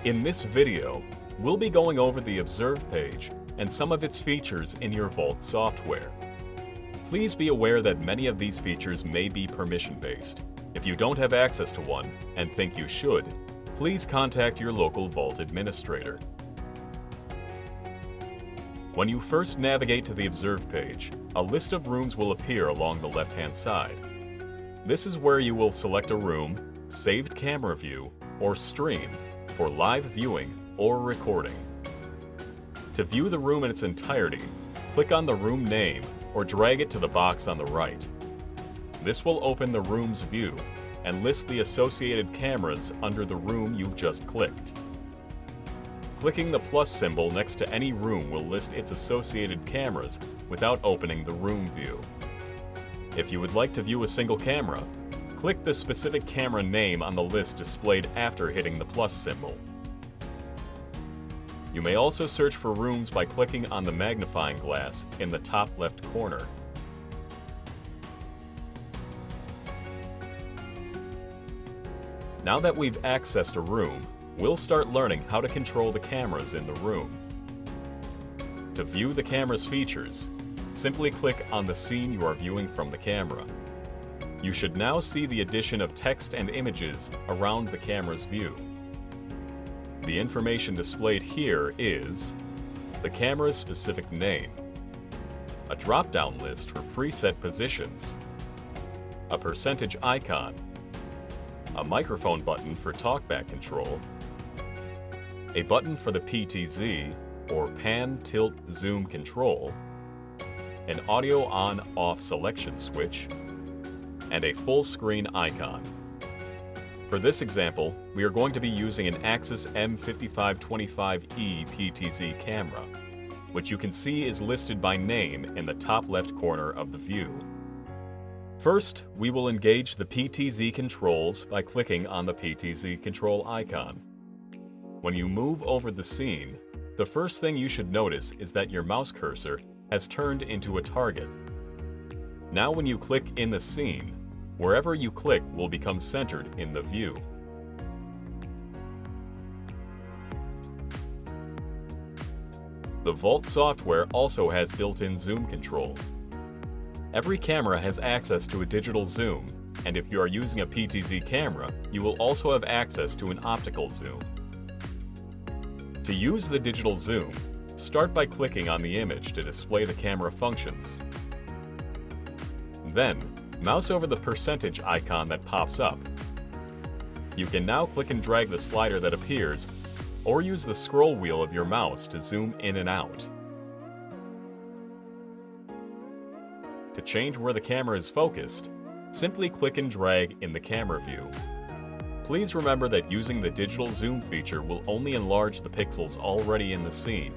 In this video, we'll be going over the Observe page and some of its features in your VALT software. Please be aware that many of these features may be permission-based. If you don't have access to one and think you should, please contact your local VALT administrator. When you first navigate to the Observe page, a list of rooms will appear along the left-hand side. This is where you will select a room, saved camera view, or stream for live viewing or recording. To view the room in its entirety, click on the room name or drag it to the box on the right. This will open the room's view and list the associated cameras under the room you've just clicked. Clicking the plus symbol next to any room will list its associated cameras without opening the room view. If you would like to view a single camera, click the specific camera name on the list displayed after hitting the plus symbol. You may also search for rooms by clicking on the magnifying glass in the top left corner. Now that we've accessed a room, we'll start learning how to control the cameras in the room. To view the camera's features, simply click on the scene you are viewing from the camera. You should now see the addition of text and images around the camera's view. The information displayed here is the camera's specific name, a drop-down list for preset positions, a percentage icon, a microphone button for TalkBack control, a button for the PTZ or pan, tilt, zoom control, an audio on-off selection switch, and a full screen icon. For this example, we are going to be using an Axis M5525E PTZ camera, which you can see is listed by name in the top left corner of the view. First, we will engage the PTZ controls by clicking on the PTZ control icon. When you move over the scene, the first thing you should notice is that your mouse cursor has turned into a target. Now when you click in the scene, wherever you click will become centered in the view. The VALT software also has built-in zoom control. Every camera has access to a digital zoom, and if you are using a PTZ camera, you will also have access to an optical zoom. To use the digital zoom, start by clicking on the image to display the camera functions. Then, mouse over the percentage icon that pops up. You can now click and drag the slider that appears, or use the scroll wheel of your mouse to zoom in and out. To change where the camera is focused, simply click and drag in the camera view. Please remember that using the digital zoom feature will only enlarge the pixels already in the scene,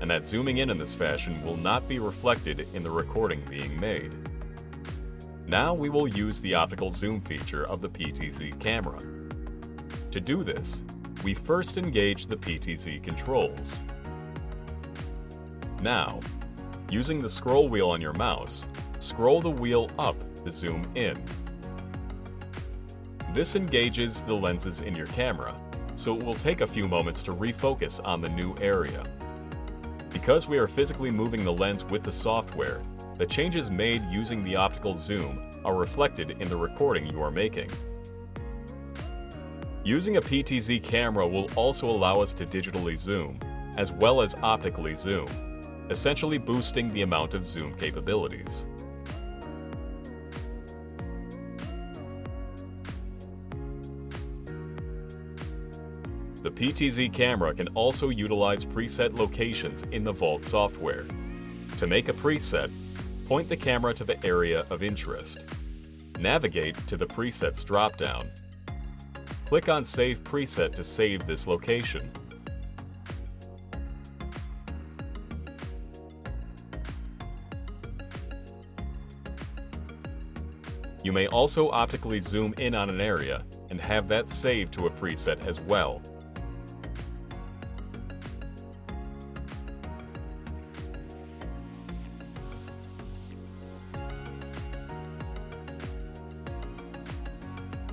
and that zooming in this fashion will not be reflected in the recording being made. Now we will use the optical zoom feature of the PTZ camera. To do this, we first engage the PTZ controls. Now, using the scroll wheel on your mouse, scroll the wheel up to zoom in. This engages the lenses in your camera, so it will take a few moments to refocus on the new area. Because we are physically moving the lens with the software, the changes made using the optical zoom are reflected in the recording you are making. Using a PTZ camera will also allow us to digitally zoom, as well as optically zoom, essentially boosting the amount of zoom capabilities. The PTZ camera can also utilize preset locations in the VALT software. To make a preset, point the camera to the area of interest. Navigate to the Presets drop-down. Click on Save Preset to save this location. You may also optically zoom in on an area and have that saved to a preset as well.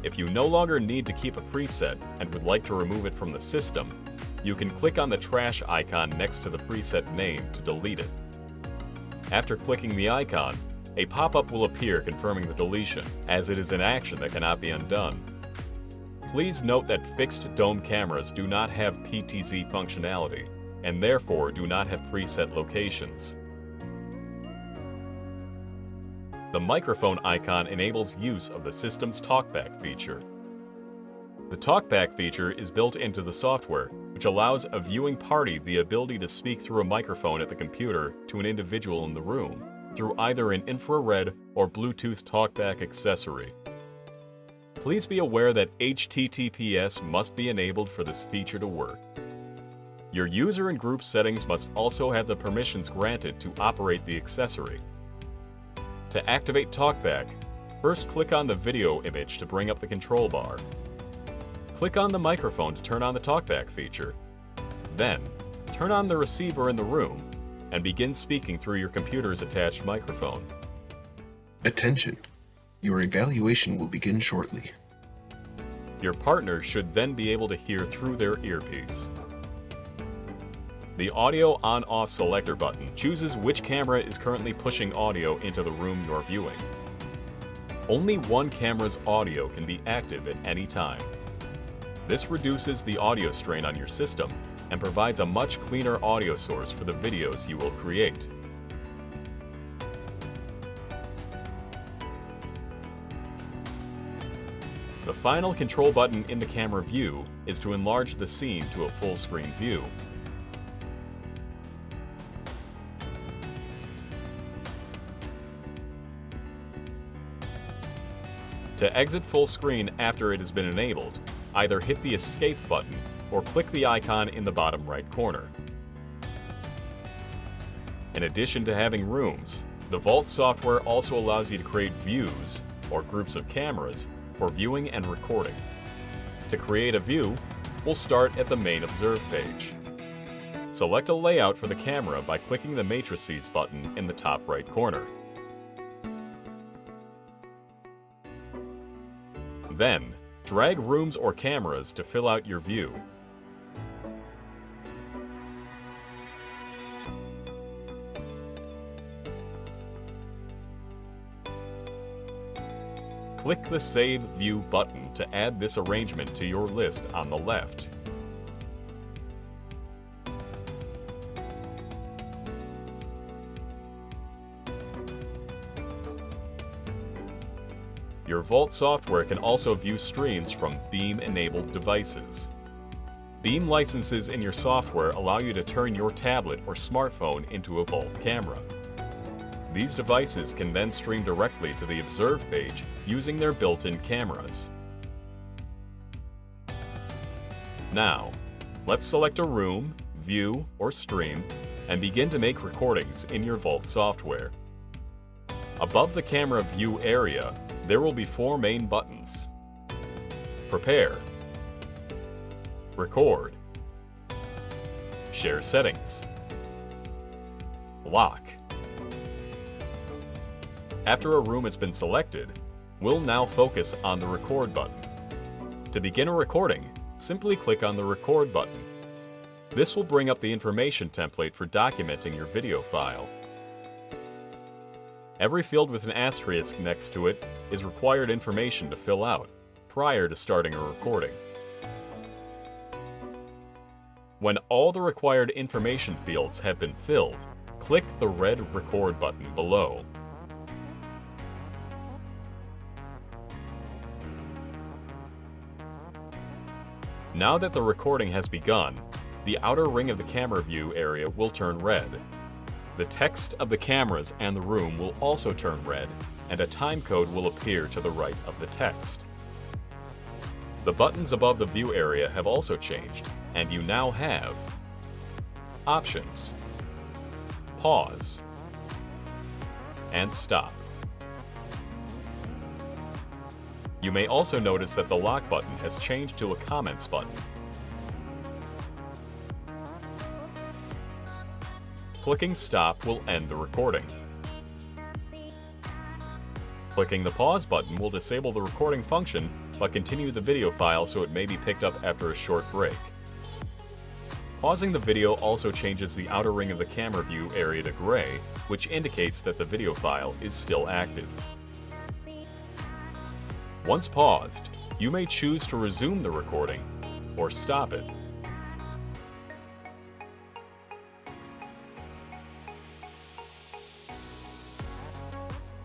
If you no longer need to keep a preset and would like to remove it from the system, you can click on the trash icon next to the preset name to delete it. After clicking the icon, a pop-up will appear confirming the deletion, as it is an action that cannot be undone. Please note that fixed dome cameras do not have PTZ functionality, and therefore do not have preset locations. The microphone icon enables use of the system's TalkBack feature. The TalkBack feature is built into the software, which allows a viewing party the ability to speak through a microphone at the computer to an individual in the room through either an infrared or Bluetooth TalkBack accessory. Please be aware that HTTPS must be enabled for this feature to work. Your user and group settings must also have the permissions granted to operate the accessory. To activate TalkBack, first click on the video image to bring up the control bar. Click on the microphone to turn on the TalkBack feature. Then, turn on the receiver in the room and begin speaking through your computer's attached microphone. Attention! Your evaluation will begin shortly. Your partner should then be able to hear through their earpiece. The Audio On-Off selector button chooses which camera is currently pushing audio into the room you're viewing. Only one camera's audio can be active at any time. This reduces the audio strain on your system and provides a much cleaner audio source for the videos you will create. The final control button in the camera view is to enlarge the scene to a full-screen view. To exit full screen after it has been enabled, either hit the Escape button or click the icon in the bottom right corner. In addition to having rooms, the VALT software also allows you to create views, or groups of cameras, for viewing and recording. To create a view, we'll start at the main Observe page. Select a layout for the camera by clicking the Matrices button in the top right corner. Then, drag rooms or cameras to fill out your view. Click the Save View button to add this arrangement to your list on the left. Your VALT software can also view streams from Beam-enabled devices. Beam licenses in your software allow you to turn your tablet or smartphone into a VALT camera. These devices can then stream directly to the Observe page using their built-in cameras. Now, let's select a room, view, or stream and begin to make recordings in your VALT software. Above the camera view area, there will be four main buttons: Prepare, Record, Share Settings, Lock. After a room has been selected, we'll now focus on the Record button. To begin a recording, simply click on the Record button. This will bring up the information template for documenting your video file. Every field with an asterisk next to it is required information to fill out prior to starting a recording. When all the required information fields have been filled, click the red Record button below. Now that the recording has begun, the outer ring of the camera view area will turn red. The text of the cameras and the room will also turn red, and a time code will appear to the right of the text. The buttons above the view area have also changed, and you now have Options, Pause, and Stop. You may also notice that the Lock button has changed to a Comments button. Clicking Stop will end the recording. Clicking the Pause button will disable the recording function, but continue the video file so it may be picked up after a short break. Pausing the video also changes the outer ring of the camera view area to gray, which indicates that the video file is still active. Once paused, you may choose to resume the recording or stop it.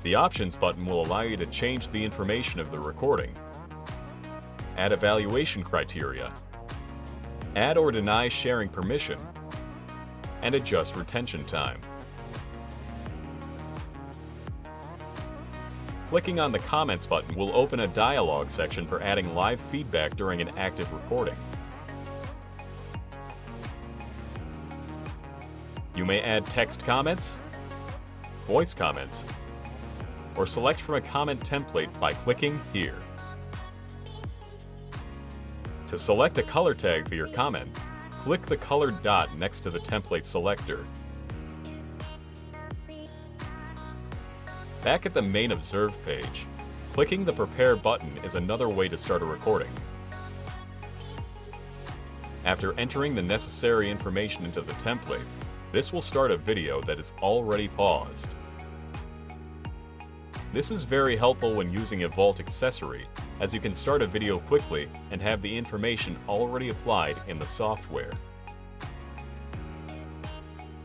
The Options button will allow you to change the information of the recording, add evaluation criteria, add or deny sharing permission, and adjust retention time. Clicking on the Comments button will open a dialog section for adding live feedback during an active recording. You may add text comments, voice comments, or select from a comment template by clicking here. To select a color tag for your comment, click the colored dot next to the template selector. Back at the main Observe page, clicking the Prepare button is another way to start a recording. After entering the necessary information into the template, this will start a video that is already paused. This is very helpful when using a VALT accessory, as you can start a video quickly and have the information already applied in the software.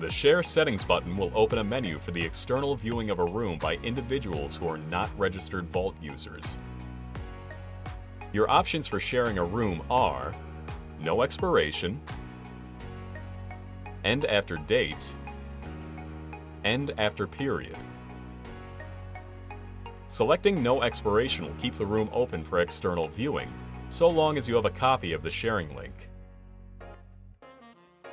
The Share Settings button will open a menu for the external viewing of a room by individuals who are not registered VALT users. Your options for sharing a room are No Expiration, End After Date, End After Period. Selecting No Expiration will keep the room open for external viewing, so long as you have a copy of the sharing link.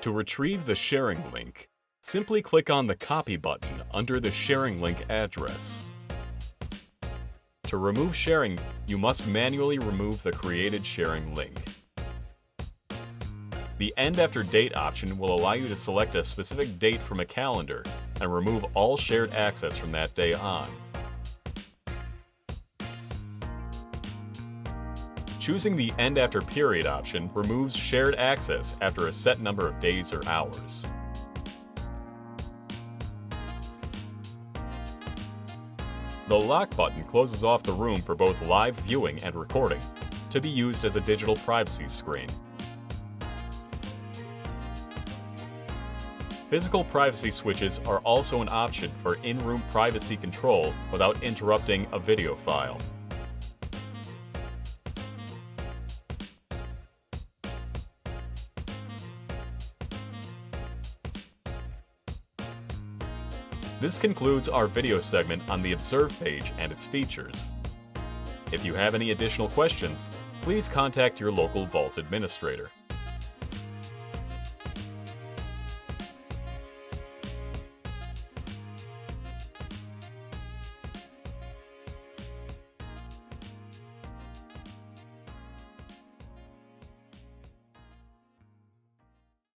To retrieve the sharing link, simply click on the Copy button under the sharing link address. To remove sharing, you must manually remove the created sharing link. The End After Date option will allow you to select a specific date from a calendar and remove all shared access from that day on. Choosing the End After Period option removes shared access after a set number of days or hours. The Lock button closes off the room for both live viewing and recording, to be used as a digital privacy screen. Physical privacy switches are also an option for in-room privacy control without interrupting a video file. This concludes our video segment on the Observe page and its features. If you have any additional questions, please contact your local VALT administrator.